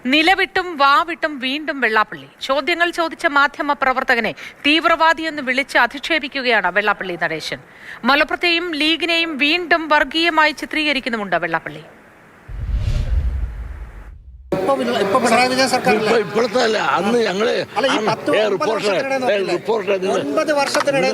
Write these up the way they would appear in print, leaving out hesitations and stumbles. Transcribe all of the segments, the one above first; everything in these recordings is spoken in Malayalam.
നിലവിട്ടും വാവിട്ടും വീണ്ടും വെള്ളാപ്പള്ളി. ചോദ്യങ്ങൾ ചോദിച്ച മാധ്യമ പ്രവർത്തകനെ തീവ്രവാദിയെന്ന് വിളിച്ച് അധിക്ഷേപിക്കുകയാണ് വെള്ളാപ്പള്ളി നടേശൻ. മലപ്പുറത്തെയും ലീഗിനെയും വീണ്ടും വർഗീയമായി ചിത്രീകരിക്കുന്നുമുണ്ട് വെള്ളാപ്പള്ളി. ഇപ്പോഴത്തെ അല്ല, അന്ന് ഞങ്ങള് 9 വർഷത്തിനിടെ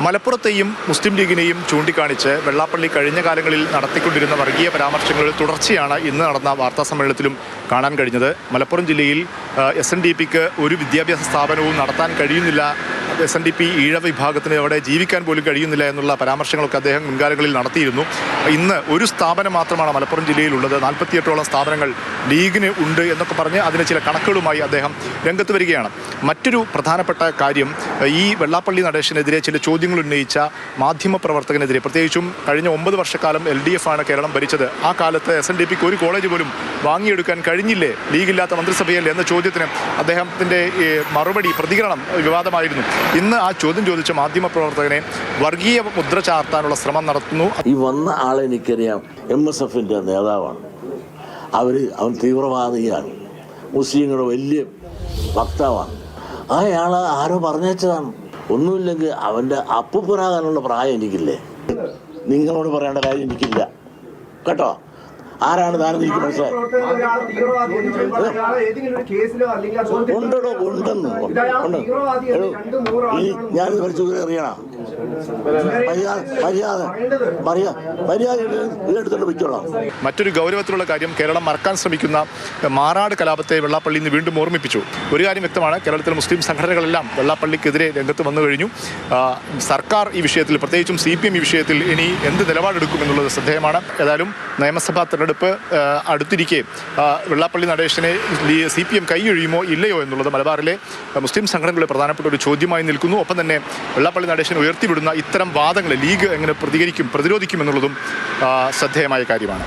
മലപ്പുറത്തെയും മുസ്ലിം ലീഗിനെയും ചൂണ്ടിക്കാണിച്ച് വെള്ളാപ്പള്ളി കഴിഞ്ഞ കാലങ്ങളിൽ നടത്തിക്കൊണ്ടിരുന്ന വർഗീയ പരാമർശങ്ങളുടെ തുടർച്ചയാണ് ഇന്ന് നടന്ന വാർത്താ സമ്മേളനത്തിലും കാണാൻ കഴിഞ്ഞത്. മലപ്പുറം ജില്ലയിൽ SNDPക്ക് ഒരു വിദ്യാഭ്യാസ സ്ഥാപനവും നടത്താൻ കഴിയുന്നില്ല, SNDP ഈഴവ വിഭാഗത്തിന് അവിടെ ജീവിക്കാൻ പോലും കഴിയുന്നില്ല എന്നുള്ള പരാമർശങ്ങളൊക്കെ അദ്ദേഹം മുൻകാലങ്ങളിൽ നടത്തിയിരുന്നു. ഇന്ന് ഒരു സ്ഥാപനം മാത്രമാണ് മലപ്പുറം ജില്ലയിലുള്ളത്. 48ഓളം സ്ഥാപനങ്ങൾ ലീഗിന് ഉണ്ട് എന്നൊക്കെ പറഞ്ഞ് അതിന് ചില കണക്കുകളുമായി അദ്ദേഹം രംഗത്ത് വരികയാണ്. മറ്റൊരു പ്രധാനപ്പെട്ട കാര്യം, ഈ വെള്ളാപ്പള്ളി നടേശനെതിരെ ചില ചോദ്യങ്ങൾ ഉന്നയിച്ച മാധ്യമപ്രവർത്തകനെതിരെ, പ്രത്യേകിച്ചും കഴിഞ്ഞ 9 വർഷക്കാലം LDF ആണ് കേരളം ഭരിച്ചത്. ആ കാലത്ത് SNDPക്ക് ഒരു കോളേജ് പോലും വാങ്ങിയെടുക്കാൻ കഴിഞ്ഞില്ലേ ലീഗില്ലാത്ത മന്ത്രിസഭയിൽ എന്ന ചോദ്യത്തിന് അദ്ദേഹത്തിൻ്റെ മറുപടി പ്രതികരണം വിവാദമായിരുന്നു. ഇന്ന് ആ ചോദ്യം ചോദിച്ച മാധ്യമപ്രവർത്തകനെ വർഗീയ മുദ്ര ചാർത്താനുള്ള ശ്രമം നടത്തുന്നു. ഈ വന്ന ആളെ എനിക്കറിയാം, MSFന്റെ നേതാവാണ്. അവൻ തീവ്രവാദിയാണ്, മുസ്ലിങ്ങളുടെ വലിയ വക്താവാണ്. അയാളെ ആരോ പറഞ്ഞതാണ്. ഒന്നുമില്ലെങ്കിൽ അവൻ്റെ അപ്പുപുരാകാനുള്ള പ്രായം എനിക്കില്ലേ, നിങ്ങളോട് പറയേണ്ട കാര്യം എനിക്കില്ല കേട്ടോ. ആരാണ് താനെന്ന് എനിക്ക് മനസ്സിലായി. ഉണ്ടോ ഉണ്ടെന്ന് ഞാൻ പഠിച്ചു അറിയണം. മറ്റൊരു ഗൗരവത്തിലുള്ള കാര്യം, കേരളം മറക്കാൻ ശ്രമിക്കുന്ന മാറാട് കലാപത്തെ വെള്ളാപ്പള്ളി ഇന്ന് വീണ്ടും ഓർമ്മിപ്പിച്ചു. ഒരു കാര്യം വ്യക്തമാണ്, കേരളത്തിലെ മുസ്ലിം സംഘടനകളെല്ലാം വെള്ളാപ്പള്ളിക്കെതിരെ രംഗത്ത് വന്നു കഴിഞ്ഞു. സർക്കാർ ഈ വിഷയത്തിൽ, പ്രത്യേകിച്ചും CPM ഈ വിഷയത്തിൽ ഇനി എന്ത് നിലപാടെടുക്കുമെന്നുള്ളത് ശ്രദ്ധേയമാണ്. ഏതായാലും നിയമസഭാ തെരഞ്ഞെടുപ്പ് അടുത്തിരിക്കെ വെള്ളാപ്പള്ളി നടേശനെ CPM കൈയൊഴിയുമോ ഇല്ലയോ എന്നുള്ളത് മലബാറിലെ മുസ്ലിം സംഘടനകളുടെ പ്രധാനപ്പെട്ട ഒരു ചോദ്യമായി നിൽക്കുന്നു. ഒപ്പം തന്നെ വെള്ളാപ്പള്ളി നടേശൻ ഉയർത്തിവിടുന്ന ഇത്തരം വാദങ്ങളെ ലീഗ് എങ്ങനെ പ്രതിരോധിക്കും എന്നുള്ളതും ശ്രദ്ധേയമായ കാര്യമാണ്.